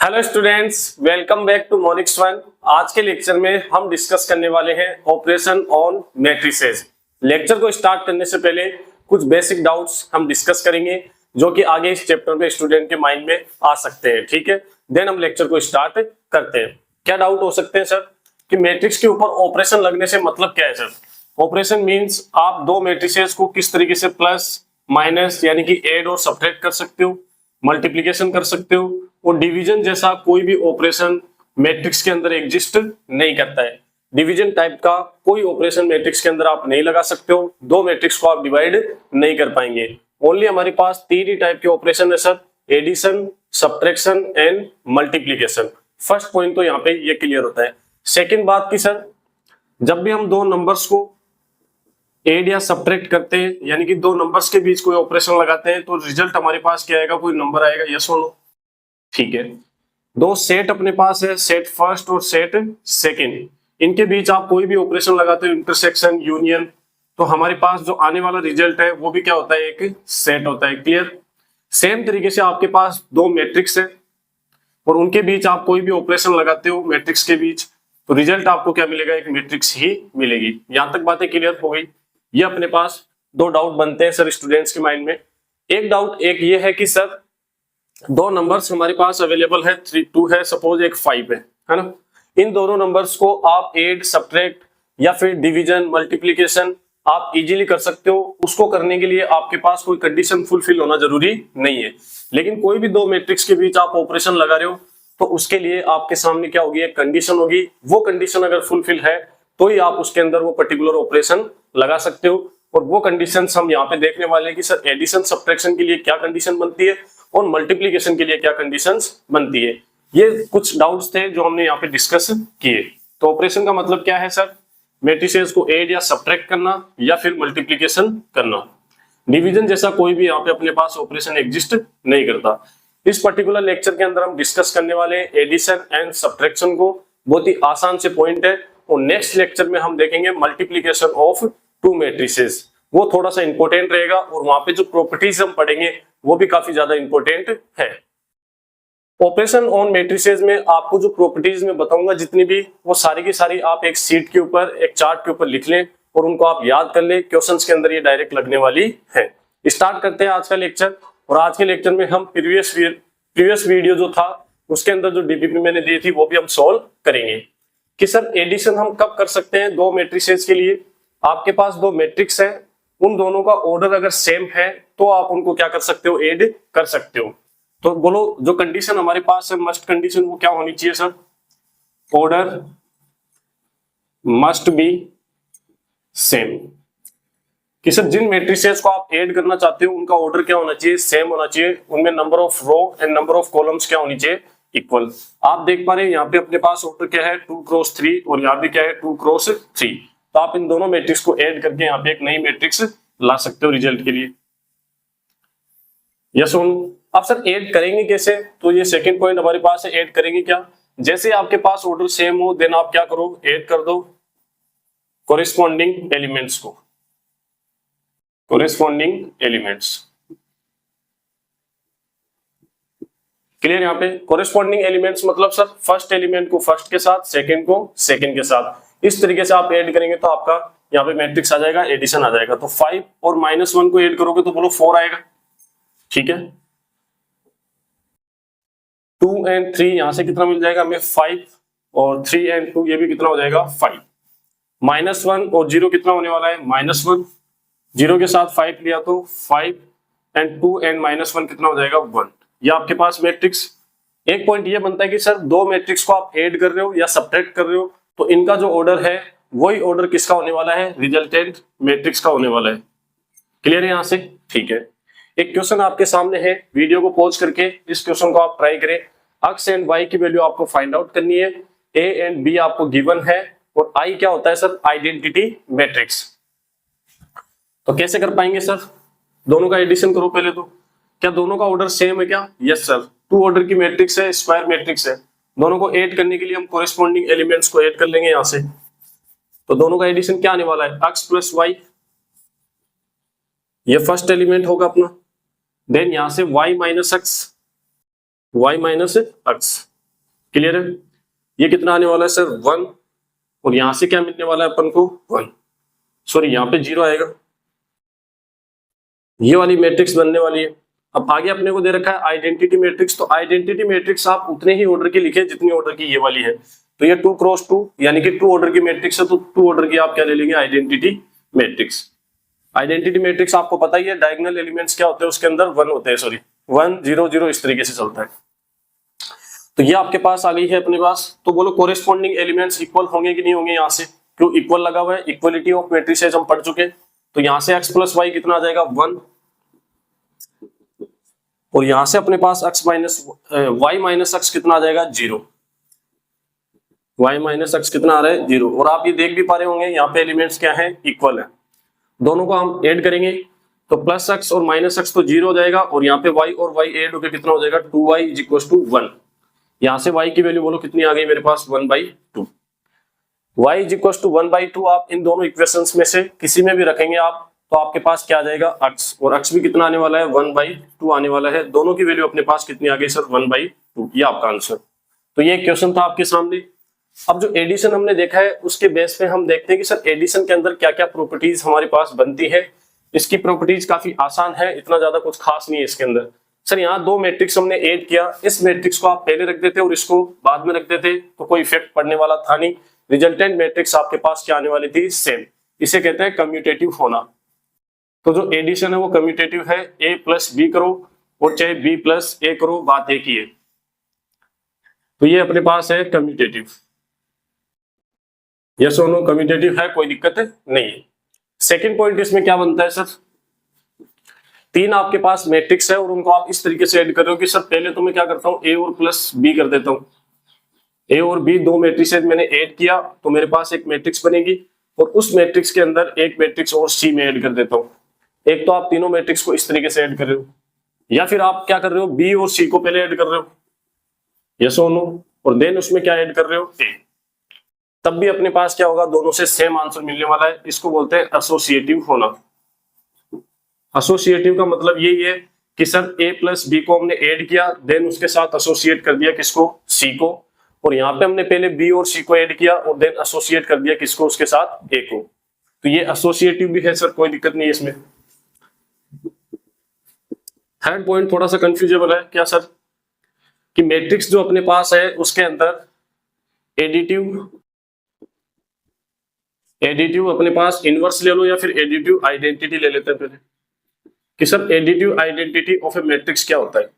Hello students, welcome back to Monix one. आज के lecture में हम डिस्कस करने वाले हैं ऑपरेशन ऑन मैट्रिसेस। लेक्चर को स्टार्ट करने से पहले कुछ बेसिक डाउट्स हम डिस्कस करेंगे जो कि आगे इस चैप्टर में स्टूडेंट के माइंड में आ सकते हैं। ठीक है, देन हम लेक्चर को स्टार्ट करते हैं। क्या डाउट हो सकते हैं सर कि मैट्रिक्स के ऊपर ऑपरेशन लगने से मतलब क्या है सर? ऑपरेशन मीन्स आप दो मैट्रिसेस को किस तरीके से प्लस माइनस यानी कि ऐड और सब्ट्रैक्ट कर सकते हो, मल्टीप्लिकेशन कर सकते हो, और डिवीजन जैसा कोई भी ऑपरेशन मैट्रिक्स के अंदर एग्जिस्ट नहीं करता है। डिवीजन टाइप का कोई ऑपरेशन मैट्रिक्स के अंदर आप नहीं लगा सकते हो, दो मैट्रिक्स को आप डिवाइड नहीं कर पाएंगे। ओनली हमारे पास तीन ही टाइप के ऑपरेशन है sir, addition, subtraction and multiplication. First point तो यहाँ पे ये क्लियर होता है। सेकेंड बात की सर, जब भी हम दो नंबर्स को एड या सब्ट्रैक्ट करते हैं यानी कि दो नंबर्स के बीच कोई ऑपरेशन लगाते हैं तो रिजल्ट हमारे पास क्या आएगा, कोई नंबर आएगा, यस और नो। ठीक है, दो सेट अपने पास है, सेट फर्स्ट और सेट सेकंड, इनके बीच आप कोई भी ऑपरेशन लगाते हो, इंटरसेक्शन, यूनियन, तो हमारे पास जो आने वाला रिजल्ट है वो भी क्या होता है, एक सेट होता है। क्लियर? सेम तरीके से आपके पास दो मैट्रिक्स है और उनके बीच आप कोई भी ऑपरेशन लगाते हो मैट्रिक्स के बीच तो रिजल्ट आपको क्या मिलेगा, एक मैट्रिक्स ही मिलेगी। यहां तक बातें क्लियर हो गई। ये अपने पास दो डाउट बनते हैं सर स्टूडेंट्स के माइंड में। एक डाउट एक ये है कि सर दो नंबर्स हमारे पास अवेलेबल है, 3 2 है, सपोज एक 5 है ना। इन दोनों नंबर्स को आप एड, सब्ट्रैक्ट या फिर डिवीजन, मल्टीप्लिकेशन आप इजीली कर सकते हो। उसको करने के लिए आपके पास कोई कंडीशन फुलफिल होना जरूरी नहीं है। लेकिन कोई भी दो मैट्रिक्स के बीच आप ऑपरेशन लगा रहे हो तो उसके लिए आपके सामने क्या होगी, एक कंडीशन होगी। वो कंडीशन अगर फुलफिल है तो ही आप उसके अंदर वो पर्टिकुलर ऑपरेशन लगा सकते हो। और वो कंडीशंस हम यहाँ पे देखने वाले हैं कि सर एडिशन सब्ट्रैक्शन के लिए क्या कंडीशन बनती है और मल्टीप्लिकेशन के लिए क्या कंडीशंस बनती है। ये कुछ डाउट्स थे जो हमने यहाँ पे डिस्कस किए। तो ऑपरेशन का मतलब क्या है सर, मैट्रिसेस को ऐड या सब्ट्रैक्ट करना या फिर मल्टीप्लिकेशन करना। डिवीजन जैसा कोई भी यहाँ पे अपने पास ऑपरेशन एग्जिस्ट नहीं करता। इस पर्टिकुलर लेक्चर के अंदर हम डिस्कस करने वाले एडिशन एंड सब्ट्रैक्शन को। बहुत ही आसान से पॉइंट है और नेक्स्ट लेक्चर में हम देखेंगे मल्टीप्लिकेशन ऑफ टू मैट्रिसेस। वो थोड़ा सा इंपॉर्टेंट रहेगा और वहां पे जो प्रॉपर्टीज हम पढ़ेंगे वो भी काफी ज्यादा इंपॉर्टेंट है। ऑपरेशन ऑन मैट्रिसेस में आपको जो प्रॉपर्टीज में बताऊंगा जितनी भी, वो सारी की सारी आप एक शीट के ऊपर, एक चार्ट के ऊपर लिख लें और उनको आप याद कर लें। क्वेश्चंस के अंदर ये डायरेक्ट लगने वाली है। स्टार्ट करते हैं आज का लेक्चर। और आज के लेक्चर में हम प्रीवियस वीडियो जो था उसके अंदर जो डीपीपी मैंने दी थी वो भी हम सॉल्व करेंगे कि सर एडिशन हम कब कर सकते हैं दो मैट्रिसेस के लिए। आपके पास दो मैट्रिक्स है, उन दोनों का ऑर्डर अगर सेम है तो आप उनको क्या कर सकते हो, ऐड कर सकते हो। तो बोलो जो कंडीशन हमारे पास है, मस्ट कंडीशन, वो क्या होनी चाहिए sir? Order must be same. कि सर जिन मैट्रिसेस को आप ऐड करना चाहते हो उनका ऑर्डर क्या होना चाहिए, सेम होना चाहिए। उनमें number of row and number of columns क्या होनी चाहिए, इक्वल। आप देख पा रहे हैं यहाँ पे अपने पास ऑर्डर क्या है, 2 क्रॉस 3 और यहाँ पे क्या है, 2 क्रॉस 3। तो आप इन दोनों मैट्रिक्स को ऐड करके यहाँ पे एक नई मैट्रिक्स ला सकते हो रिजल्ट के लिए। यस सुन, अब सर ऐड करेंगे कैसे? तो ये सेकंड पॉइंट हमारे पास है, ऐड करेंगे क्या? जैसे आपके पास ऑर्डर सेम हो देन आप क्या करो, ऐड कर दो कोरिस्पॉन्डिंग एलिमेंट्स को, कोरिस्पॉन्डिंग एलिमेंट्स। क्लियर? यहाँ पे कोरिस्पॉन्डिंग एलिमेंट्स मतलब सर फर्स्ट एलिमेंट को फर्स्ट के साथ, सेकंड को सेकंड के साथ। इस तरीके से आप ऐड करेंगे तो आपका यहाँ पे मैट्रिक्स आ जाएगा, एडिशन आ जाएगा। तो 5 और -1 को ऐड करोगे तो बोलो 4 आएगा। ठीक है, 2 एंड 3 यहां से कितना मिल जाएगा हमें, 5, और 3 एंड 2 ये भी कितना हो जाएगा, 5। -1 और 0 कितना होने वाला है, -1। 0 के साथ 5 लिया तो 5 एंड 2 एंड -1 कितना हो जाएगा, 1। ये आपके पास मैट्रिक्स। एक पॉइंट ये बनता है कि सर दो मैट्रिक्स को आप ऐड कर रहे हो या सब्ट्रैक्ट कर रहे हो तो इनका जो ऑर्डर है वही ऑर्डर किसका होने वाला है, रिजल्टेंट मैट्रिक्स का होने वाला है। क्लियर है यहां से? ठीक है, एक क्वेश्चन आपके सामने है, वीडियो को पॉज करके इस क्वेश्चन को आप ट्राई करें। एक्स एंड वाई की वैल्यू आपको फाइंड आउट करनी है, ए एंड बी आपको गिवन है और आई क्या होता है सर, आइडेंटिटी मैट्रिक्स। तो कैसे कर पाएंगे सर? दोनों का एडिशन करो पहले तो। क्या दोनों का ऑर्डर सेम है क्या? यस सर, 2 ऑर्डर की मैट्रिक्स है, स्क्वायर मैट्रिक्स है। दोनों को ऐड करने के लिए हम कोरिस्पॉन्डिंग एलिमेंट्स को ऐड कर लेंगे यहां से। तो दोनों का एडिशन क्या आने वाला है, एक्स प्लस वाई, ये फर्स्ट एलिमेंट होगा अपना। देन यहां से y माइनस एक्स, क्लियर है? ये कितना आने वाला है सर 1, और यहां से क्या मिलने वाला है अपन को 1, सॉरी यहाँ पे 0 आएगा। ये वाली मैट्रिक्स बनने वाली है। अब आगे अपने को दे रखा है आइडेंटिटी मैट्रिक्स, तो आइडेंटिटी मैट्रिक्स आप उतने ही ऑर्डर की लिखे जितनी ऑर्डर की ये वाली है। तो ये 2 क्रॉस 2 यानी कि 2 ऑर्डर की मैट्रिक्स है, तो 2 ऑर्डर की आप क्या ले लेंगे आइडेंटिटी मैट्रिक्स। आइडेंटिटी मैट्रिक्स आपको पता ही है डायगोनल एलिमेंट्स क्या होते हैं उसके अंदर 1 होते हैं, सॉरी 1 0 0 इस तरीके से चलता है। तो ये आपके पास आ गई है अपने पास। तो बोलो कोरेस्पॉन्डिंग एलिमेंट्स इक्वल होंगे कि नहीं होंगे? यहाँ से क्यों इक्वल लगा हुआ है, इक्वलिटी ऑफ मैट्रिसेस हम पढ़ चुके। तो यहाँ से x प्लस वाई कितना आ जाएगा 1, और यहां से अपने पास x minus y minus x कितना आ जाएगा 0, y माइनस एक्स कितना आ रहा है 0। और आप ये देख भी पा रहे होंगे यहाँ पे एलिमेंट्स क्या है इक्वल है, दोनों को हम ऐड करेंगे तो प्लस एक्स और माइनस एक्स तो 0 हो जाएगा, और यहाँ पे y और y ऐड होकर कितना हो जाएगा 2y इज इक्वल टू 1। यहाँ से y की वैल्यू बोलो कितनी आ गई मेरे पास 1/2। y इज इक्वल टू 1/2 आप इन दोनों इक्वेशंस में से किसी में भी रखेंगे आप, तो आपके पास क्या आ जाएगा x, और x भी कितना आने वाला है 1/2 आने वाला है। दोनों की वैल्यू अपने पास कितनी आ गई सर 1/2, ये आपका आंसर। तो ये क्वेश्चन था आपके सामने। अब जो एडिशन हमने देखा है उसके बेस पे हम देखते हैं कि सर एडिशन के अंदर क्या क्या प्रॉपर्टीज हमारे पास बनती है। इसकी प्रॉपर्टीज काफी आसान है, इतना ज्यादा कुछ खास नहीं है इसके अंदर। सर यहाँ 2 मैट्रिक्स हमने ऐड किया, इस मैट्रिक्स को आप पहले रख देते और इसको बाद में रख देते तो कोई इफेक्ट पड़ने वाला था नहीं। रिजल्टेंट मैट्रिक्स आपके पास क्या आने वाली थी सेम। इसे कहते हैं कम्यूटेटिव होना। तो जो एडिशन है वो कम्यूटेटिव है, a प्लस बी करो और चाहे b प्लस ए करो, बात एक ही है। तो ये अपने पास है कम्यूटेटिव। यस और नो कम्यूटेटिव है, कोई दिक्कत नहीं है। सेकंड पॉइंट इसमें क्या बनता है सर, 3 आपके पास मैट्रिक्स है और उनको आप इस तरीके से ऐड कर रहे हो कि सर पहले तो मैं क्या करता हूं a और प्लस b कर देता हूं। a और b 2 मैट्रिक्स मैंने ऐड किया तो मेरे पास एक मैट्रिक्स बनेगी, और उस मैट्रिक्स के अंदर एक मैट्रिक्स और c में ऐड कर देता हूं। एक तो आप तीनों मैट्रिक्स को इस तरीके से ऐड कर रहे हो, या फिर आप क्या कर रहे हो b और c को पहले ऐड कर रहे हो, यस और नो, और देन उसमें क्या ऐड कर रहे हो a। तब भी अपने पास क्या होगा, दोनों से सेम आंसर मिलने वाला है। इसको बोलते हैं एसोसिएटिव होना। एसोसिएटिव का मतलब यही है कि सर a प्लस बी को हमने ऐड किया, देन उसके साथ एसोसिएट कर दिया किसको c को, और यहाँ पे हमने पहले b और c को ऐड किया और देन एसोसिएट कर दिया किसको उसके साथ a को। तो ये एसोसिएटिव भी है सर, कोई दिक्कत नहीं है इसमें। थर्ड पॉइंट थोड़ा सा कंफ्यूजेबल है क्या सर, कि मैट्रिक्स जो अपने पास है उसके अंदर एडिटिव अपने पास इनवर्स ले लो या फिर एडिटिव आइडेंटिटी ले लेते हैं पहले, कि sir additive identity of A matrix क्या होता है।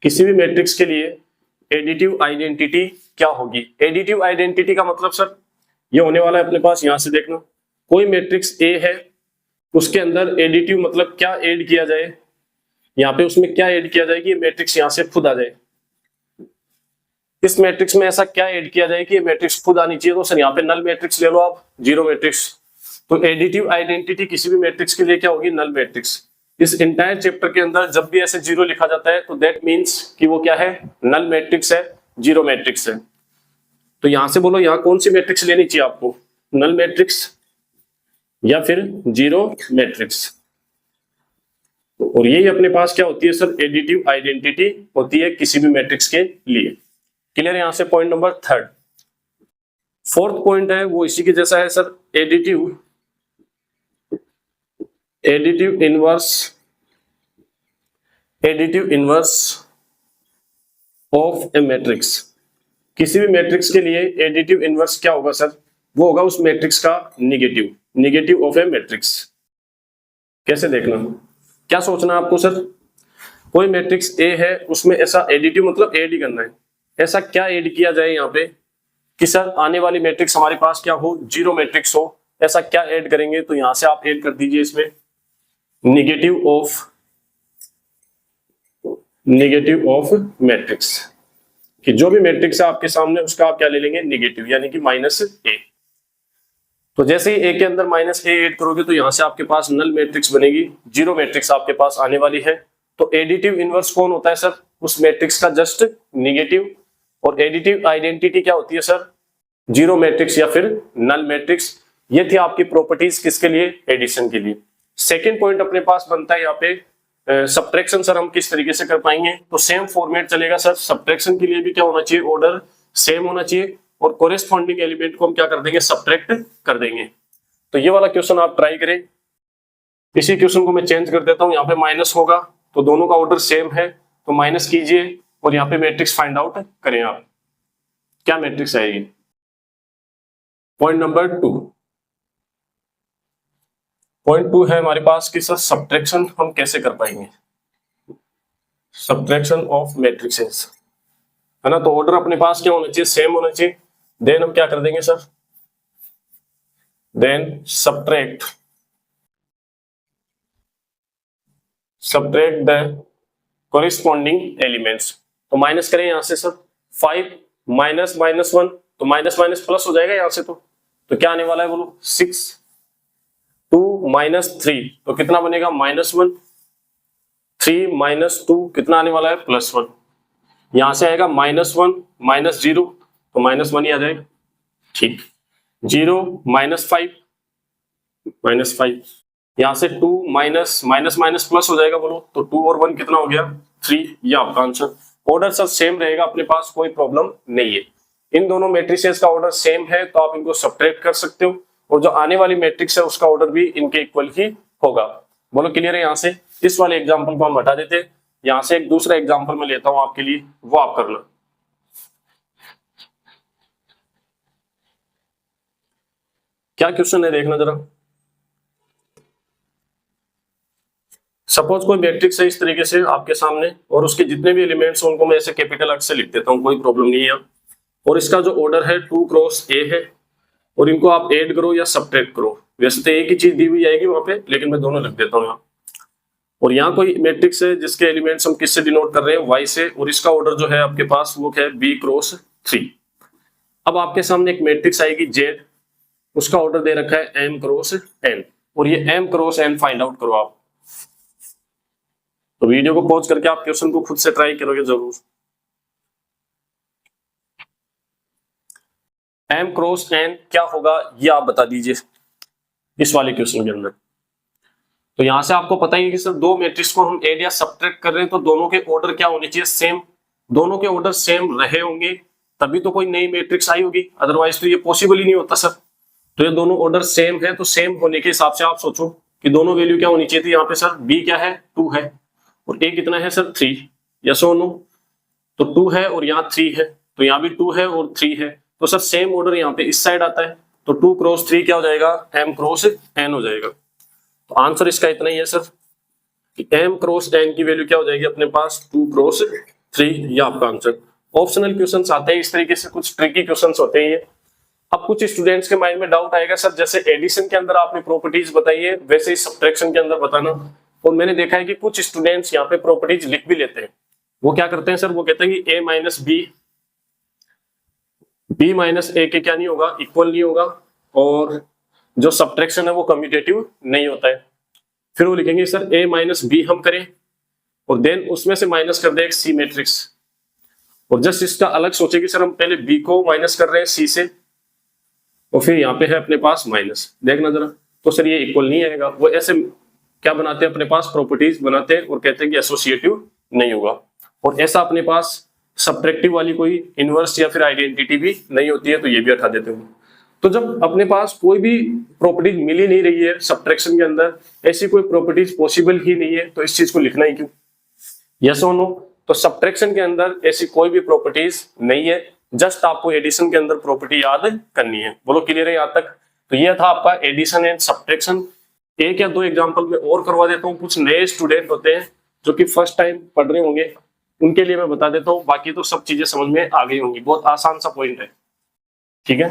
किसी भी मैट्रिक्स के लिए एडिटिव आइडेंटिटी क्या होगी। एडिटिव आइडेंटिटी का मतलब सर ये होने वाला है अपने पास, यहां से देखना, कोई मैट्रिक्स ए है उसके अंदर एडिटिव मतलब क्या ऐड किया जाए, यहाँ पे उसमें क्या ऐड किया जाए कि ये मैट्रिक्स यहां से खुद आ जाए। इस मैट्रिक्स में ऐसा क्या ऐड किया जाए कि ये मैट्रिक्स खुद आनी चाहिए। तो सर यहाँ पे नल मैट्रिक्स ले लो आप, 0 मैट्रिक्स। तो एडिटिव आइडेंटिटी किसी भी मैट्रिक्स के लिए क्या होगी, नल मैट्रिक्स। इस इंटायर चैप्टर के अंदर जब भी ऐसे 0 लिखा जाता है तो दैट मीन्स कि वो क्या है, नल मैट्रिक्स है, 0 मैट्रिक्स है। तो यहां से बोलो यहाँ कौन सी मैट्रिक्स लेनी चाहिए आपको, नल मैट्रिक्स या फिर 0 मैट्रिक्स। और यही अपने पास क्या होती है सर, एडिटिव आइडेंटिटी होती है किसी भी मैट्रिक्स के लिए। क्लियर है यहाँ से पॉइंट नंबर 3। फोर्थ पॉइंट है वो इसी के जैसा है sir, additive inverse of A matrix. किसी भी मैट्रिक्स के लिए एडिटिव इनवर्स क्या होगा सर, वो होगा उस मैट्रिक्स का निगेटिव ऑफ ए मैट्रिक्स। कैसे देखना, क्या सोचना आपको सर, कोई मैट्रिक्स ए है उसमें ऐसा एडिटिव मतलब ऐड ही करना है, ऐसा क्या ऐड किया जाए यहाँ पे कि सर आने वाली मैट्रिक्स हमारे पास क्या हो, 0 मैट्रिक्स हो। ऐसा क्या ऐड करेंगे, तो यहां से आप ऐड कर दीजिए इसमें निगेटिव ऑफ मैट्रिक्स, कि जो भी मैट्रिक्स है आपके सामने उसका आप क्या ले लेंगे, निगेटिव, यानी कि -a। तो जैसे ही a के अंदर -a ऐड करोगे तो यहां से आपके पास नल मैट्रिक्स बनेगी, 0 मैट्रिक्स आपके पास आने वाली है। तो एडिटिव इनवर्स कौन होता है सर, उस मैट्रिक्स का जस्ट निगेटिव। और एडिटिव आइडेंटिटी क्या होती है सर, 0 मैट्रिक्स या फिर नल मैट्रिक्स। ये थी आपकी प्रॉपर्टीज किसके लिए, एडिशन के लिए। सेकंड पॉइंट अपने पास बनता है यहाँ पे सब्ट्रैक्शन सर हम किस तरीके से कर पाएंगे, तो सेम फॉर्मेट चलेगा सर। सब्ट्रैक्शन के लिए भी क्या होना चाहिए, ऑर्डर सेम होना चाहिए और कोरेस्पॉन्डिंग एलिमेंट को हम क्या कर देंगे, सब्ट्रैक्ट कर देंगे। तो ये वाला क्वेश्चन आप ट्राई करें। इसी क्वेश्चन को मैं चेंज कर देता हूं, यहाँ पे माइनस होगा तो दोनों का ऑर्डर सेम है तो माइनस कीजिए और यहाँ पे मैट्रिक्स फाइंड आउट करें आप, क्या मैट्रिक्स आएगी। पॉइंट नंबर 2, पॉइंट 2 है हमारे पास कि सर सब्ट्रैक्शन हम कैसे कर पाएंगे, सब्ट्रैक्शन ऑफ मैट्रिक्सेस, है ना। तो ऑर्डर अपने पास क्या होना चाहिए, सेम होना चाहिए। देन हम क्या कर देंगे sir, then subtract the corresponding elements. तो माइनस करें यहां से सर, 5 माइनस माइनस 1 तो माइनस माइनस प्लस हो जाएगा यहां से। तो क्या आने वाला है बोलो, 6, 2 माइनस 3 तो कितना बनेगा, -1, 3 माइनस 2 कितना आने वाला है, +1। यहां से आएगा -1 -0 तो -1 ही आ जाएगा, ठीक। 0 -5 -5, यहां से 2 माइनस माइनस माइनस प्लस हो जाएगा बोलो, तो 2 और 1 कितना हो गया, 3। ये आपका आंसर। ऑर्डर सब सेम रहेगा अपने पास, कोई प्रॉब्लम नहीं है। इन दोनों मैट्रिसेस का ऑर्डर सेम है तो आप इनको सब्ट्रैक्ट कर सकते हो और जो आने वाली मैट्रिक्स है उसका ऑर्डर भी इनके इक्वल ही होगा। बोलो क्लियर है। यहाँ से इस वाले एग्जांपल को हम हटा देते हैं, यहाँ से एक दूसरा एग्जांपल मैं लेता हूं आपके लिए, वो आप करना। क्या क्वेश्चन है देखना जरा। सपोज कोई मैट्रिक्स है इस तरीके से आपके सामने और उसके जितने भी एलिमेंट्स हैं उनको मैं ऐसे कैपिटल अक्षर से लिख देता हूं, कोई प्रॉब्लम नहीं है। और इसका जो ऑर्डर है 2 क्रॉस A है और इनको आप ऐड करो या सब्ट्रैक्ट करो, वैसे तो एक ही चीज दी हुई आएगी वहां पे, लेकिन मैं दोनों लिख देता हूँ यहाँ। और यहाँ कोई मैट्रिक्स है जिसके एलिमेंट्स हम किससे डिनोट कर रहे हैं, Y से, और इसका ऑर्डर जो है आपके पास वो है B क्रॉस 3। अब आपके सामने एक मैट्रिक्स आएगी Z, उसका ऑर्डर दे रखा है M क्रॉस N और ये M cross N find out करो आप। तो वीडियो को पॉज करके आप क्वेश्चन को खुद से ट्राई करोगे जरूर। M क्रॉस N क्या होगा ये आप बता दीजिए इस वाले क्वेश्चन के अंदर। तो यहां से आपको पता ही है कि सर दो मैट्रिक्स को हम ऐड या सब्ट्रैक्ट कर रहे हैं तो दोनों के ऑर्डर क्या होने चाहिए, सेम। दोनों के ऑर्डर सेम रहे होंगे तभी तो कोई नई मैट्रिक्स आई होगी, अदरवाइज तो ये पॉसिबल ही नहीं होता सर। तो ये दोनों ऑर्डर सेम है तो सेम होने के हिसाब से आप सोचो कि दोनों वैल्यू क्या होनी चाहिए थी। यहाँ पे सर B क्या है, 2 है और A कितना है सर, 3। यस और नो, तो 2 है और यहाँ 3 है, तो यहाँ भी 2 है और 3 है, तो सर सेम ऑर्डर यहाँ पे इस साइड आता है। तो 2 क्रॉस 3 क्या हो जाएगा, M क्रॉस N हो जाएगा। तो आंसर इसका इतना ही है सर कि M क्रॉस N की वैल्यू क्या हो जाएगी अपने पास, 2 क्रॉस 3। ये आपका आंसर। ऑप्शनल क्वेश्चंस आते हैं इस तरीके से, कुछ ट्रिकी क्वेश्चंस होते हैं ये। अब कुछ स्टूडेंट्स के माइंड में डाउट आएगा सर जैसे एडिशन के अंदर आपने प्रॉपर्टीज बताई है वैसे ही सब्ट्रैक्शन के अंदर बताना। और मैंने देखा है कि कुछ स्टूडेंट्स यहाँ पे प्रॉपर्टीज लिख भी लेते हैं। वो क्या करते हैं सर, वो कहते हैं कि A minus B minus A के क्या नहीं होगा, इक्वल नहीं होगा, और जो सब्ट्रैक्शन है वो कम्यूटेटिव नहीं होता है। फिर वो लिखेंगे सर A माइनस B हम करें और देन उसमें से माइनस कर दे एक C मैट्रिक्स, और जस्ट इसका अलग सोचे कि सर हम पहले B को माइनस कर रहे हैं C से और फिर यहाँ पे है अपने पास माइनस। देखना जरा, तो सर ये इक्वल नहीं आएगा। वो ऐसे क्या बनाते हैं, अपने पास प्रॉपर्टीज बनाते हैं और कहते हैं कि एसोसिएटिव नहीं होगा। और ऐसा अपने पास सब्ट्रैक्टिव वाली कोई इनवर्स या फिर आइडेंटिटी भी नहीं होती है, तो ये भी हटा देते हैं। तो जब अपने पास कोई भी प्रॉपर्टीज मिल ही नहीं रही है सब्ट्रैक्शन के अंदर, ऐसी कोई प्रॉपर्टीज पॉसिबल ही नहीं है, तो इस चीज को लिखना ही क्यों। यस और नो, तो सब्ट्रैक्शन के अंदर ऐसी कोई भी प्रॉपर्टीज नहीं है, जस्ट आपको एडिशन के अंदर प्रॉपर्टी याद करनी है। बोलो क्लियर है यहाँ तक। तो यह था आपका एडिशन एंड सब्ट्रैक्शन। एक या दो एग्जांपल में और करवा देता हूँ, कुछ नए स्टूडेंट होते हैं जो कि फर्स्ट टाइम पढ़ रहे होंगे उनके लिए मैं बता देता हूँ, बाकी तो सब चीजें समझ में आ गई होंगी। बहुत आसान सा पॉइंट है, ठीक है।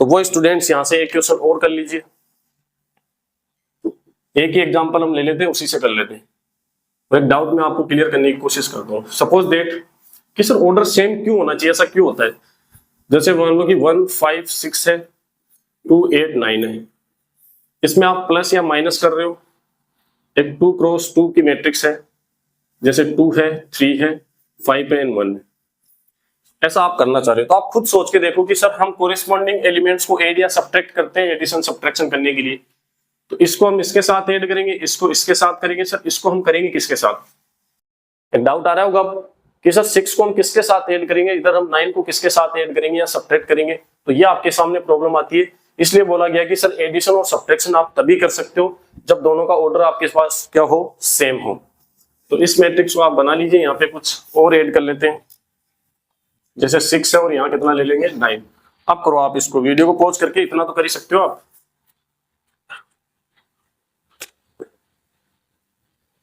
तो वो स्टूडेंट्स यहाँ से एक क्वेश्चन और कर लीजिए। एक ही एग्जांपल हम ले लेते हैं, उसी से कर लेते हैं। तो एक डाउट मैं आपको क्लियर करने की कोशिश करता हूँ। सपोज दैट कि सर ऑर्डर सेम क्यों होना चाहिए, ऐसा क्यों होता है। जैसे मान लो कि 1 5 6 है, 2 8 9 है, इसमें आप प्लस या माइनस कर रहे हो। एक 2 क्रॉस 2 की मैट्रिक्स है, जैसे 2 है 3 है 5 है 1 है, ऐसा आप करना चाह रहे हो। तो आप खुद सोच के देखो कि सर हम कोरिस्पॉन्डिंग एलिमेंट्स को ऐड या सब्ट्रैक्ट करते हैं एडिशन सब्ट्रैक्शन करने के लिए। तो इसको हम इसके साथ ऐड करेंगे, इसको इसके साथ करेंगे सर, इसको हम करेंगे किसके साथ? एक डाउट आ रहा होगा अब कि सर 6 को हम किसके साथ ऐड करेंगे, इधर हम 9 को किसके साथ ऐड करेंगे या सब्ट्रैक्ट करेंगे? तो ये आपके सामने प्रॉब्लम आती है। इसलिए बोला गया कि सर एडिशन और सब्ट्रैक्शन आप तभी कर सकते हो जब दोनों का ऑर्डर आपके पास क्या हो, सेम हो। तो इस मैट्रिक्स को आप बना लीजिए, यहाँ पे कुछ और ऐड कर लेते हैं, जैसे 6 है और यहाँ कितना ले लेंगे 9। अब करो आप इसको, वीडियो को पॉज करके इतना तो कर ही सकते हो आप।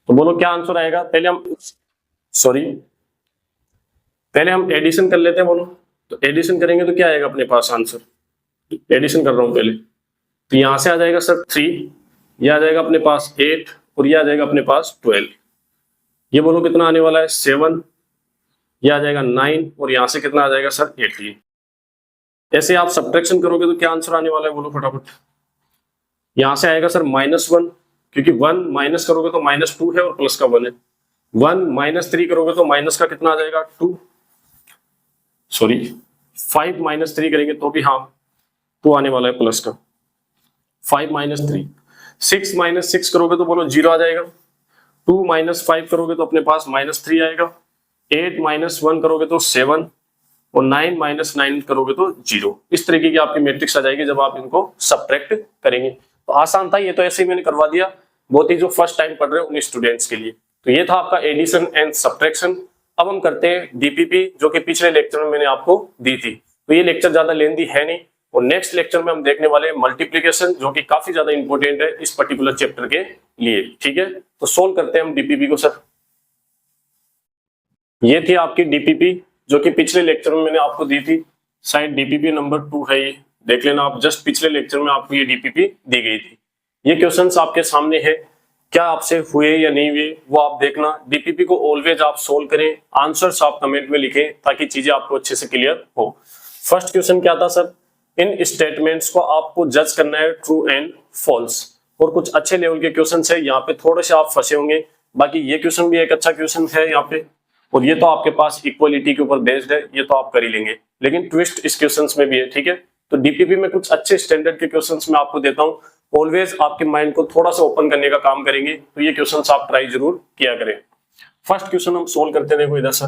तो बोलो क्या आंसर आएगा? पहले हम एडिशन कर लेते हैं, बोलो। तो एडिशन करेंगे तो क्या आएगा अपने पास आंसर? एडिशन कर रहा हूं पहले, तो यहां से आ जाएगा सर 3, ये आ जाएगा अपने पास 8 और ये आ जाएगा अपने पास 12। ये बोलो कितना आने वाला है 7, ये आ जाएगा 9 और यहां से कितना आ जाएगा सर 18। ऐसे आप सब्ट्रैक्शन करोगे तो क्या आंसर आने वाला है, बोलो फटाफट। यहां से आएगा सर -1, क्योंकि 1 माइनस करोगे तो -2 है और प्लस का 1 है। 1 - 3 करोगे तो माइनस का कितना आ जाएगा 2, सॉरी 5 - 3 करेंगे तो भी हाँ 2 आने वाला है प्लस का। 5 - 3, 6 - 6 करोगे तो बोलो 0 आ जाएगा। 2 - 5 करोगे तो अपने पास -3 आएगा। 8 - 1 करोगे तो 7 और 9 - 9 करोगे तो 0। इस तरीके की आपकी मैट्रिक्स आ जाएगी जब आप इनको सब्ट्रैक्ट करेंगे। तो आसान था, ये तो ऐसे ही मैंने करवा दिया, बहुत ही जो फर्स्ट टाइम पढ़ रहे हैं उन स्टूडेंट्स के लिए। तो ये था आपका एडिशन एंड सब्ट्रैक्शन। अब हम करते हैं डीपीपी, जो कि पिछले लेक्चर में मैंने आपको दी थी। तो ये लेक्चर ज्यादा लेंथी है नहीं, और नेक्स्ट लेक्चर में हम देखने वाले हैं मल्टीप्लिकेशन, जो कि काफी ज्यादा इंपॉर्टेंट है इस पर्टिकुलर चैप्टर के लिए। ठीक है, तो सोल्व करते हैं हम डीपीपी को सर। ये थी आपकी डीपीपी, जो कि पिछले लेक्चर में मैंने आपको दी थी। शायद डीपीपी नंबर 2 है, ये देख लेना आप, जस्ट पिछले लेक्चर में आपको ये डीपीपी दी गई थी। ये क्वेश्चंस आपके सामने है, क्या आपसे हुए या नहीं हुए वो आप देखना। डीपीपी को ऑलवेज आप सोल्व करें, आंसर्स आप कमेंट में लिखें ताकि चीजें आपको अच्छे से क्लियर हो। फर्स्ट क्वेश्चन क्या था सर? इन स्टेटमेंट्स को आपको जज करना है ट्रू एंड फॉल्स। और कुछ अच्छे लेवल के क्वेश्चन है, यहाँ पे थोड़े से आप फंसे होंगे। बाकी ये क्वेश्चन भी एक अच्छा क्वेश्चन है यहाँ पे, और ये तो आपके पास इक्वलिटी के ऊपर बेस्ड है, ये तो आप कर ही लेंगे। लेकिन ट्विस्ट इस क्वेश्चन में भी है, ठीक है। तो डीपीपी में कुछ अच्छे स्टैंडर्ड के क्वेश्चंस मैं आपको देता हूँ, ऑलवेज आपके माइंड को थोड़ा सा ओपन करने का काम करेंगे। तो ये क्वेश्चंस आप ट्राई जरूर किया करें। फर्स्ट क्वेश्चन हम सोल्व करते हैं, देखो इधर सर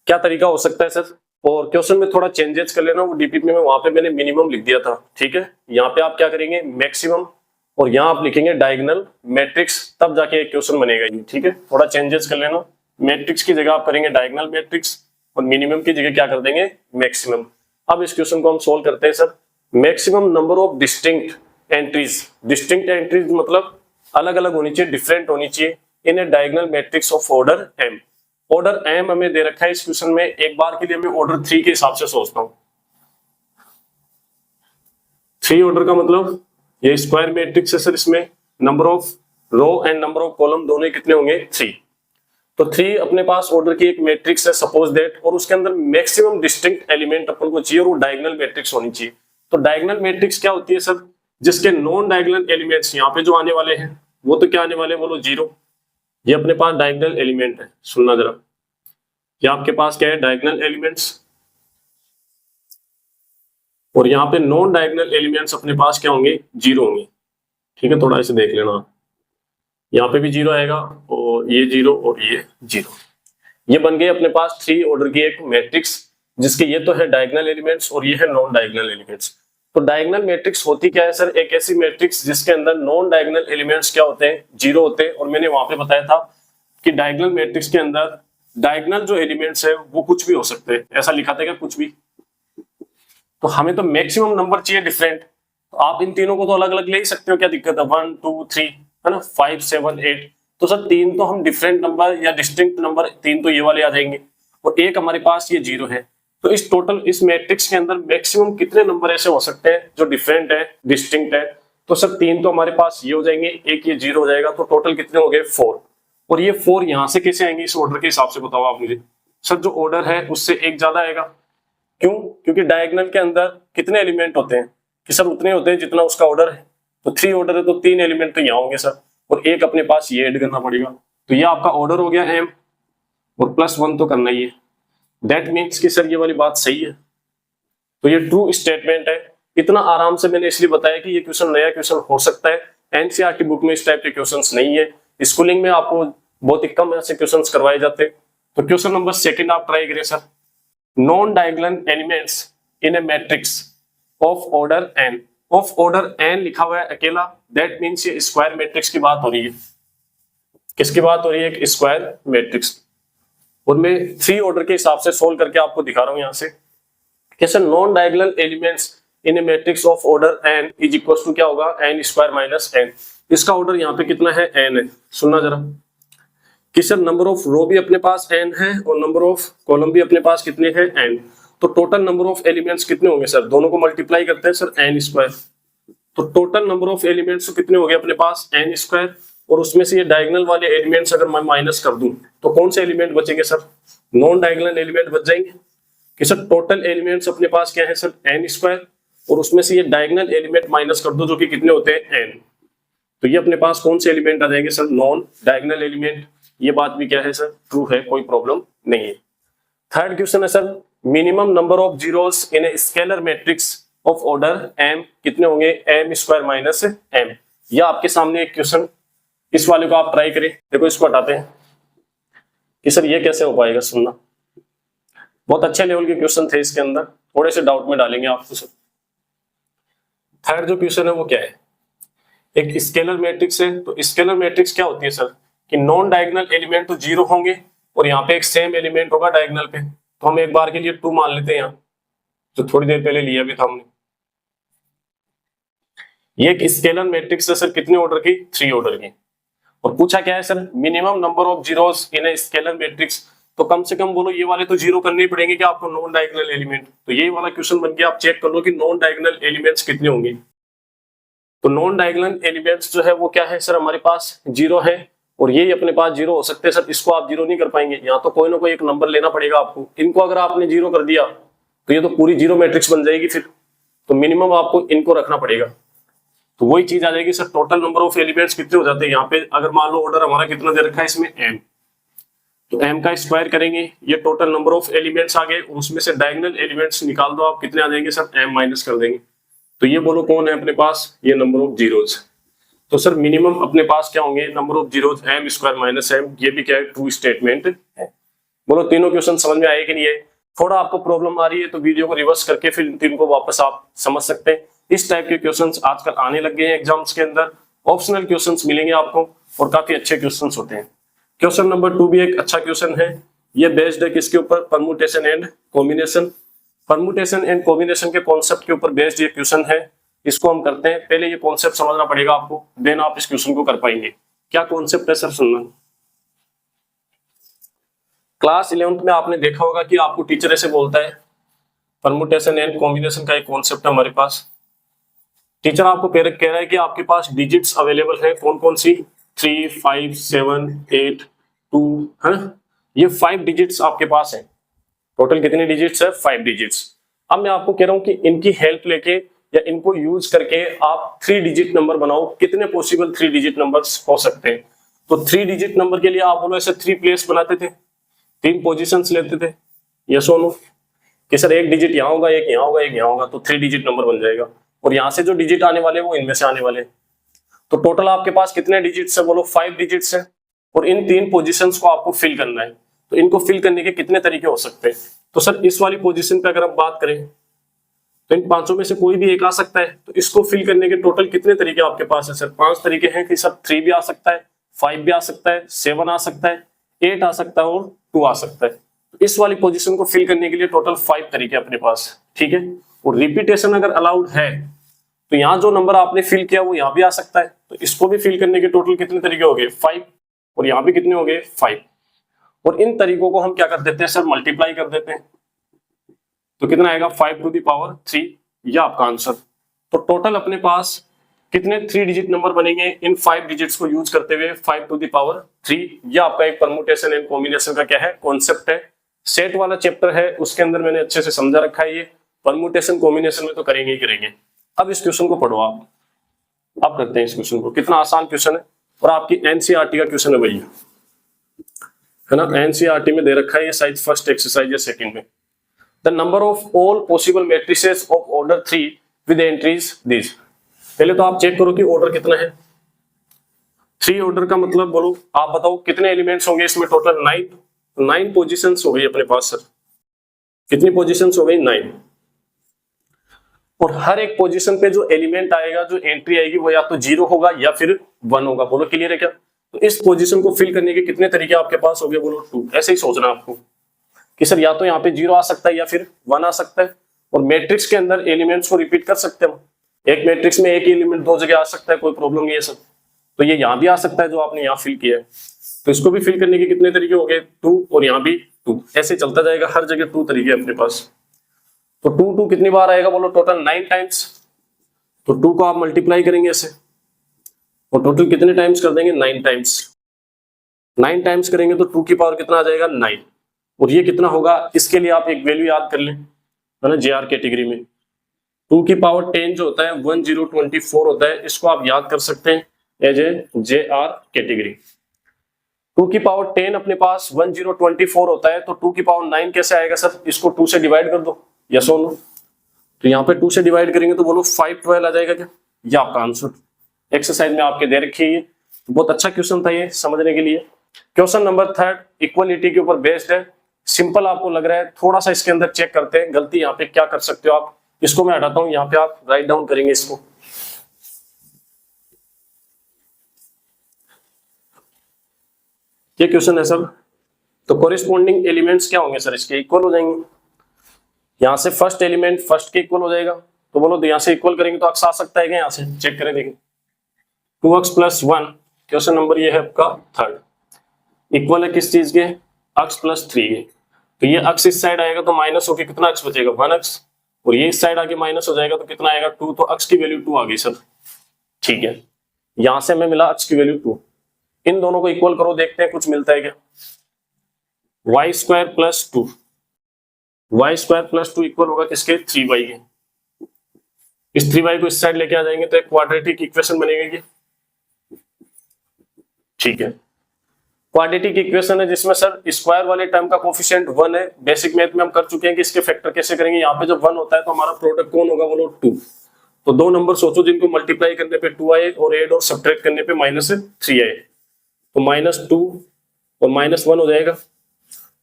क्या तरीका हो सकता है सर। और क्वेश्चन में थोड़ा चेंजेस कर लेना, वो डीपीपी में वहां पे मैंने मिनिमम लिख दिया था, ठीक है। यहाँ पे आप क्या करेंगे मैक्सिमम, और यहाँ आप लिखेंगे डायगोनल मैट्रिक्स, तब जाके एक क्वेश्चन बनेगा ये, ठीक है। थोड़ा चेंजेस कर लेना, मैट्रिक्स की जगह आप करेंगे डायगोनल मैट्रिक्स और मिनिमम की जगह क्या कर देंगे मैक्सिमम। अब इस क्वेश्चन को हम सोल्व करते हैं sir. Maximum number of distinct entries, distinct entries मतलब अलग अलग होनी चाहिए, डिफरेंट होनी चाहिए in a diagonal matrix of order m। Order m हमें दे रखा है इस क्वेश्चन में, एक बार के लिए मैं ऑर्डर 3 के हिसाब से सोचता हूं। 3 ऑर्डर का मतलब ये स्क्वायर मैट्रिक्स है सर, इसमें number of row and number of column दोनों कितने होंगे 3। तो 3 अपने पास ऑर्डर की एक मैट्रिक्स है सपोज दैट, और उसके अंदर मैक्सिमम डिस्टिंक्ट एलिमेंट अपन को चाहिए और वो डायगोनल मैट्रिक्स होनी चाहिए। तो डायगोनल मैट्रिक्स क्या होती है सर? जिसके नॉन डायगोनल एलिमेंट्स यहाँ पे जो आने वाले हैं वो तो क्या आने वाले हैं, बोलो 0। ये अपने पास डायगोनल एलिमेंट है, सुनना जरा, ये आपके पास क्या है डायगोनल एलिमेंट्स, और यहाँ पे नॉन डायगोनल एलिमेंट्स अपने पास क्या होंगे 0 होंगे, ठीक है। थोड़ा इसे देख लेना, यहाँ पे भी 0 आएगा और ये 0 और ये 0। ये बन गए अपने पास 3 ऑर्डर की एक मैट्रिक्स, जिसके ये तो है डायगोनल एलिमेंट्स और ये है नॉन डायगोनल एलिमेंट्स। तो डायगोनल मैट्रिक्स होती क्या है सर? एक ऐसी मैट्रिक्स जिसके अंदर नॉन डायगोनल एलिमेंट्स क्या होते हैं 0 होते हैं। और मैंने वहां पे बताया था कि डायगोनल मैट्रिक्स के अंदर डायगोनल जो एलिमेंट्स है वो कुछ भी हो सकते हैं, ऐसा लिखा था क्या कुछ भी। तो हमें तो मैक्सिमम नंबर चाहिए डिफरेंट, तो आप इन तीनों को तो अलग अलग ले ही सकते हो, क्या दिक्कत है, 1 2 3 है ना, 5 7 8। तो सर 3 तो हम डिफरेंट नंबर या डिस्टिंक्ट नंबर 3 तो ये वाले आ जाएंगे, और एक हमारे पास ये 0 है। तो इस टोटल इस मैट्रिक्स के अंदर मैक्सिमम कितने नंबर ऐसे हो सकते हैं जो डिफरेंट है डिस्टिंक्ट है? तो सर 3 तो हमारे पास ये हो जाएंगे, एक ये 0 हो जाएगा, तो टोटल कितने हो गए 4। और ये 4 यहाँ से कैसे आएंगे इस ऑर्डर के हिसाब से, बताओ आप मुझे। सर जो ऑर्डर है उससे एक ज्यादा आएगा, क्यों? क्योंकि डायगोनल के अंदर कितने एलिमेंट होते हैं कि सर उतने होते हैं जितना उसका ऑर्डर है। तो 3 ऑर्डर है तो 3 एलिमेंट तो यहाँ होंगे सर, और एक अपने पास ये ऐड करना पड़ेगा। तो ये आपका ऑर्डर हो गया m, और +1 तो करना ही है। दैट मीन्स कि सर ये वाली बात सही है। तो ये ट्रू स्टेटमेंट है इतना आराम से मैंने इसलिए बताया कि ये क्वेश्चन नया क्वेश्चन हो सकता है। एनसीईआरटी बुक में इस टाइप के क्वेश्चंस नहीं है, स्कूलिंग में आपको बहुत ही कम ऐसे क्वेश्चंस करवाए जाते हैं। तो क्वेश्चन नंबर सेकंड आप ट्राई करिए sir. Non diagonal elements in a matrix of order n, of order n लिखा हुआ है अकेला, दैट मीन्स ये स्क्वायर मैट्रिक्स की बात हो रही है। किसकी बात हो रही है? एक स्क्वायर मैट्रिक्स। और मैं 3 ऑर्डर के हिसाब से सोल्व करके आपको दिखा रहा हूं यहां से। कैसे non diagonal elements in a matrix of order n is equal to क्या होगा? n square minus n। इसका ऑर्डर यहाँ पे कितना है? n है। सुनना जरा कि सर नंबर ऑफ रो भी अपने पास n है और नंबर ऑफ कॉलम भी अपने पास कितने हैं? n। तो टोटल नंबर ऑफ एलिमेंट्स कितने होंगे सर? दोनों को मल्टीप्लाई करते हैं सर n स्क्वायर। तो टोटल नंबर ऑफ एलिमेंट्स कितने हो गए अपने पास? n square. और उसमें से ये डायगोनल वाले एलिमेंट्स अगर मैं माइनस कर दूं तो कौन से एलिमेंट बचेंगे सर? नॉन डायगोनल एलिमेंट बच जाएंगे। कि सर टोटल एलिमेंट्स अपने पास क्या है सर? n square. और उसमें से ये डायगोनल एलिमेंट माइनस कर दो जो कि कितने होते हैं? n। तो ये अपने पास कौन से एलिमेंट आ जाएंगे सर? Non diagonal element. ये बात भी क्या है सर? ट्रू है, कोई प्रॉब्लम नहीं है। थर्ड क्वेश्चन है sir, minimum number of zeros in a scalar matrix of order m कितने होंगे? m square minus m। यह आपके सामने एक क्वेश्चन, इस वाले को आप ट्राई करें। देखो इसको हटाते हैं कि सर ये कैसे हो पाएगा। सुनना, बहुत अच्छे लेवल के क्वेश्चन थे इसके अंदर, थोड़े से डाउट में डालेंगे आपको सर। थर्ड जो क्वेश्चन है वो क्या है? एक स्केलर मैट्रिक्स है। तो स्केलर मैट्रिक्स क्या होती है सर? कि नॉन डायगोनल एलिमेंट तो 0 होंगे और यहाँ पे एक सेम एलिमेंट होगा डायगोनल पे। तो हम एक बार के लिए 2 मान लेते हैं यहाँ, जो थोड़ी देर पहले लिया भी था हमने। ये एक स्केलर मैट्रिक्स है सर, कितने ऑर्डर की? 3 ऑर्डर की। और पूछा क्या है sir? Minimum number of zeros in a scalar matrix. तो कम से कम बोलो ये वाले तो 0 करने ही पड़ेंगे क्या आपको? Non diagonal element. तो ये वाला क्वेश्चन बन गया, आप चेक कर लो कि नॉन डायगोनल एलिमेंट्स कितने होंगे। तो नॉन डायगोनल एलिमेंट्स जो है वो क्या है सर? हमारे पास 0 है और ये अपने पास 0 हो सकते हैं सर। इसको आप 0 नहीं कर पाएंगे, यहाँ तो कोई ना कोई एक नंबर लेना पड़ेगा आपको। इनको अगर आपने 0 कर दिया तो ये तो पूरी 0 मैट्रिक्स बन जाएगी फिर। तो मिनिमम आपको इनको रखना पड़ेगा। तो वही चीज आ जाएगी sir, total number of elements कितने हो जाते हैं यहाँ पे? अगर मान लो ऑर्डर हमारा कितना दे रखा है इसमें? m। तो m का स्क्वायर करेंगे, ये टोटल नंबर ऑफ एलिमेंट्स आ गए। उसमें से डायगोनल एलिमेंट्स निकाल दो आप, कितने आ जाएंगे सर? m माइनस कर देंगे। तो ये बोलो कौन है अपने पास? ये नंबर ऑफ जीरोज। तो सर मिनिमम अपने पास क्या होंगे? Number of zeros m square minus m। ये भी क्या है? ट्रू स्टेटमेंट है। बोलो तीनों क्वेश्चन समझ में आए कि नहीं है? थोड़ा आपको प्रॉब्लम आ रही है तो वीडियो को रिवर्स करके फिर तीन को वापस आप समझ सकते हैं। इस टाइप के क्वेश्चंस आजकल आने लग गए हैं एग्जाम्स के अंदर। ऑप्शनल क्वेश्चंस मिलेंगे आपको और काफी अच्छे क्वेश्चंस होते हैं। क्वेश्चन नंबर 2 भी एक अच्छा क्वेश्चन है। ये बेस्ड है किसके ऊपर? Permutation and combination. Permutation and combination के कॉन्सेप्ट के ऊपर बेस्ड ये क्वेश्चन है। इसको हम करते हैं। पहले ये कॉन्सेप्ट समझना पड़ेगा आपको, देन आप इस क्वेश्चन को कर पाएंगे। क्या कॉन्सेप्ट है सर? सुनना, क्लास 11th में आपने देखा होगा कि आपको टीचर ऐसे बोलता है, परम्यूटेशन एंड कॉम्बिनेशन का एक कॉन्सेप्ट है हमारे पास। टीचर आपको कह रहा है कि आपके पास डिजिट्स अवेलेबल है, कौन कौन सी? 3, 5, 7, 8, 2 है ना? ये 5 डिजिट्स आपके पास है। टोटल कितने डिजिट्स है? 5 डिजिट्स। अब मैं आपको कह रहा हूं कि इनकी हेल्प लेके या इनको यूज करके आप 3 डिजिट नंबर बनाओ। कितने पॉसिबल 3 डिजिट नंबर्स हो सकते हैं? तो 3 डिजिट नंबर के लिए आप बोलो ऐसे 3 प्लेस बनाते थे, 3 पोजीशंस लेते थे। यस और नो? कि सर एक डिजिट यहाँ होगा, एक यहाँ होगा, एक यहाँ होगा, तो 3 डिजिट नंबर बन जाएगा। और यहां से जो डिजिट आने वाले वो इनमें से आने वाले। तो टोटल आपके पास कितने डिजिट्स है? बोलो 5 डिजिट्स है। और इन 3 पोजीशंस को आपको फिल करना है। तो इनको फिल करने के कितने तरीके हो सकते हैं? तो सर इस वाली पोजीशन पे अगर हम बात करें तो इन 5 में से कोई भी एक आ सकता है। तो इसको फिल करने के टोटल कितने तरीके आपके पास है? सर 5 तरीके हैं कि सर 3 भी आ सकता है, 5 भी आ सकता है, 7 आ सकता है, 8 आ सकता है और 2 आ सकता है। तो इस वाली पोजीशन को फिल करने के लिए टोटल 5 तरीके अपने पास, ठीक है। और रिपीटेशन अगर अलाउड है तो यहाँ जो नंबर आपने फिल किया वो यहाँ भी आ सकता है। तो इसको भी फिल करने के टोटल कितने तरीके हो गए? 5। और यहाँ भी कितने हो गए? 5। और इन तरीकों को हम क्या कर देते हैं सर? मल्टीप्लाई कर देते हैं। तो कितना आएगा? 5 टू द पावर 3। यह आपका आंसर। तो टोटल अपने पास कितने 3 डिजिट नंबर बनेंगे इन 5 डिजिट्स को यूज करते हुए? 5 टू द पावर 3। यह आपका एक परम्यूटेशन एंड कॉम्बिनेशन का क्या है? कॉन्सेप्ट है। सेट वाला चैप्टर है उसके अंदर मैंने अच्छे से समझा रखा है। ये परम्यूटेशन कॉम्बिनेशन में तो करेंगे ही करेंगे। अब इस क्वेश्चन को पढ़ो आप। अब करते हैं इस क्वेश्चन को। कितना आसान क्वेश्चन है और आपकी एनसीईआरटी का क्वेश्चन है भैया, है ना? एनसीईआरटी में दे रखा है ये, शायद फर्स्ट एक्सरसाइज या सेकंड में। The number of all possible matrices of order 3 with entries this. पहले तो आप चेक करो कि ऑर्डर कितना है। 3 ऑर्डर का मतलब बोलो, आप बताओ कितने एलिमेंट्स होंगे इसमें टोटल? 9 पोजीशंस हो गई अपने पास सर। कितनी पोजीशंस हो गई? 9। और हर एक पोजीशन पे जो एलिमेंट आएगा, जो एंट्री आएगी, वो या तो 0 होगा या फिर 1 होगा। बोलो क्लियर है क्या? तो इस पोजीशन को फिल करने के कितने तरीके आपके पास हो गए? बोलो 2। ऐसे ही सोचना आपको कि सर या तो यहाँ पे 0 आ सकता है या फिर 1 आ सकता है। और मैट्रिक्स के अंदर एलिमेंट्स को रिपीट कर सकते हैं। एक मैट्रिक्स में एक ही एलिमेंट 2 जगह आ सकता है, कोई प्रॉब्लम नहीं है सर। तो ये यहाँ भी आ सकता है जो आपने यहाँ फिल किया है। तो इसको भी फिल करने के कितने तरीके हो गए? 2। और यहाँ भी 2। ऐसे चलता जाएगा, हर जगह 2 तरीके अपने पास। तो 2 कितनी बार आएगा? बोलो टोटल 9 टाइम्स। तो 2 को आप मल्टीप्लाई करेंगे ऐसे, और टोटल कितने टाइम्स कर देंगे? 9 टाइम्स। 9 टाइम्स करेंगे तो 2 की पावर कितना आ जाएगा? 9। और ये कितना होगा? इसके लिए आप एक वैल्यू याद कर लें, है ना, JR कैटेगरी में 2 की पावर 10 जो होता है 1024 होता है। इसको आप याद कर सकते हैं एज ए JR कैटेगरी। 2 की पावर 10 अपने पास 1024 होता है, तो 2 की पावर 9 कैसे आएगा सर? इसको 2 से डिवाइड कर दो, यस और नो। तो यहाँ पे 2 से डिवाइड करेंगे तो बोलो 512 आ जाएगा क्या? ये आपका आंसर एक्सरसाइज में आपके दे रखी है। बहुत अच्छा क्वेश्चन था ये समझने के लिए। क्वेश्चन नंबर 3 इक्वलिटी के ऊपर बेस्ड है। सिंपल आपको लग रहा है, थोड़ा सा इसके अंदर चेक करते हैं गलती यहाँ पे क्या कर सकते हो आप। इसको मैं हटाता हूं, यहाँ पे आप राइट डाउन करेंगे इसको। ये क्वेश्चन है सर। तो कोरिस्पोंडिंग एलिमेंट्स क्या होंगे सर? इसके इक्वल हो जाएंगे। यहां से फर्स्ट एलिमेंट फर्स्ट के इक्वल हो जाएगा। तो बोलो, तो यहां से इक्वल करेंगे तो अक्स आ सकता है क्या? यहां से चेक करें, देखें 2x + 1। क्वेश्चन नंबर ये है आपका 3 इक्वल है किस चीज के? x + 3 के। तो ये x इस साइड आएगा तो माइनस होके कितना x बचेगा? 1x। और ये इस साइड आके माइनस हो जाएगा तो कितना आएगा? 2। तो x की वैल्यू 2 आ गई सर। ठीक है, यहां से हमें मिला x की वैल्यू 2। इन दोनों को इक्वल करो, देखते हैं कुछ मिलता है क्या। y² + 2, y² + 2 इक्वल होगा किसके? 3y के। इस 3y को इस साइड लेके आ जाएंगे तो एक क्वाड्रेटिक इक्वेशन बनेगी। ठीक है, क्वाड्रेटिक इक्वेशन है जिसमें सर स्क्वायर वाले टर्म का कोफिशिएंट 1 है। बेसिक मैथ में हम कर चुके हैं कि इसके फैक्टर कैसे करेंगे। यहाँ पे जब 1 होता है तो हमारा प्रोडक्ट कौन होगा? बोलो 2। तो 2 नंबर सोचो जिनको मल्टीप्लाई करने पे 2 आए और ऐड और सब्ट्रैक्ट करने पे -3 आए। तो -2 और -1 हो जाएगा।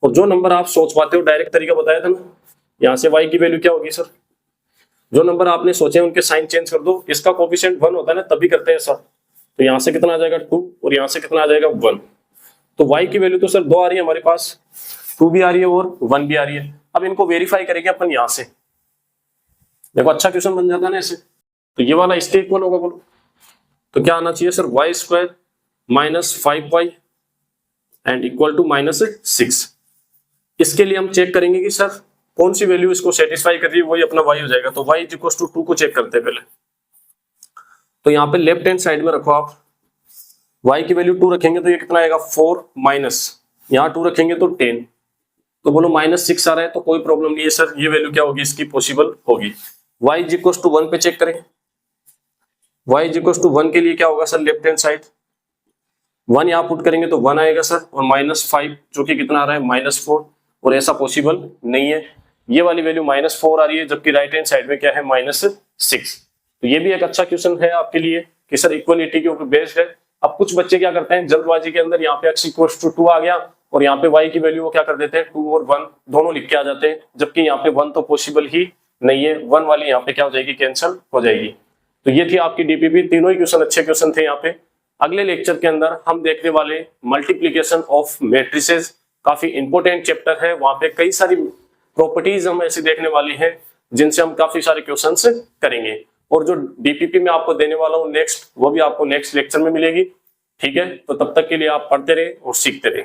और जो नंबर आप सोच पाते हो, डायरेक्ट तरीका बताया था ना, यहाँ से y की वैल्यू क्या होगी सर? जो नंबर आपने सोचे उनके साइन चेंज कर दो। इसका कोफिशिएंट 1 होता है ना, तभी करते हैं सर। तो यहाँ से कितना आ जाएगा? 2। और यहाँ से कितना आ जाएगा? 1। तो y की वैल्यू तो सर 2 आ रही है हमारे पास, 2 भी आ रही है और 1 भी आ रही है। अब इनको वेरीफाई करेंगे अपन यहाँ से। देखो अच्छा क्वेश्चन बन जाता है ना ऐसे। तो ये वाला इसके इक्वल होगा, बोलो तो क्या आना चाहिए sir? y² - 5y and equal to -6। इसके लिए हम चेक करेंगे कि सर कौन सी वैल्यू इसको सेटिस्फाई कर रही है, वही अपना y हो जाएगा। तो y = 2 को चेक करते हैं पहले। तो यहाँ पे लेफ्ट हैंड साइड में रखो आप, y की वैल्यू 2 रखेंगे तो ये कितना आएगा? 4 माइनस यहाँ 2 रखेंगे तो 10। तो बोलो -6 आ रहा है तो कोई प्रॉब्लम नहीं है सर, ये वैल्यू क्या होगी इसकी? पॉसिबल होगी। y = 1 पे चेक करें। y = 1 के लिए क्या होगा सर? लेफ्ट हैंड साइड 1 यहाँ पुट करेंगे तो 1 आएगा सर, और -5 जो कि कितना आ रहा है? -4। और ऐसा पॉसिबल नहीं है, ये वाली वैल्यू -4 आ रही है, जबकि राइट हैंड साइड में क्या है? -6। तो ये भी एक अच्छा क्वेश्चन है आपके लिए कि सर इक्वलिटी के ऊपर बेस्ड है। अब कुछ बच्चे क्या करते हैं जल्दबाजी के अंदर, यहाँ पे x = 2 आ गया और यहाँ पे y की वैल्यू वो क्या कर देते हैं? 2 और 1 दोनों लिख के आ जाते हैं, जबकि यहाँ पे 1 तो पॉसिबल ही नहीं है। 1 वाली यहाँ पे क्या हो जाएगी? कैंसिल हो जाएगी। तो ये थी आपकी डीपीपी। तीनों ही क्वेश्चन अच्छे क्वेश्चन थे यहाँ पे। अगले लेक्चर के अंदर हम देखने वाले मल्टीप्लीकेशन ऑफ मैट्रिसेस। काफी इंपॉर्टेंट चैप्टर है, वहां पे कई सारी प्रॉपर्टीज हम ऐसी देखने वाली हैं जिनसे हम काफी सारे क्वेश्चंस करेंगे। और जो डीपीपी में आपको देने वाला हूँ नेक्स्ट, वो भी आपको नेक्स्ट लेक्चर में मिलेगी। ठीक है, तो तब तक के लिए आप पढ़ते रहे और सीखते रहे।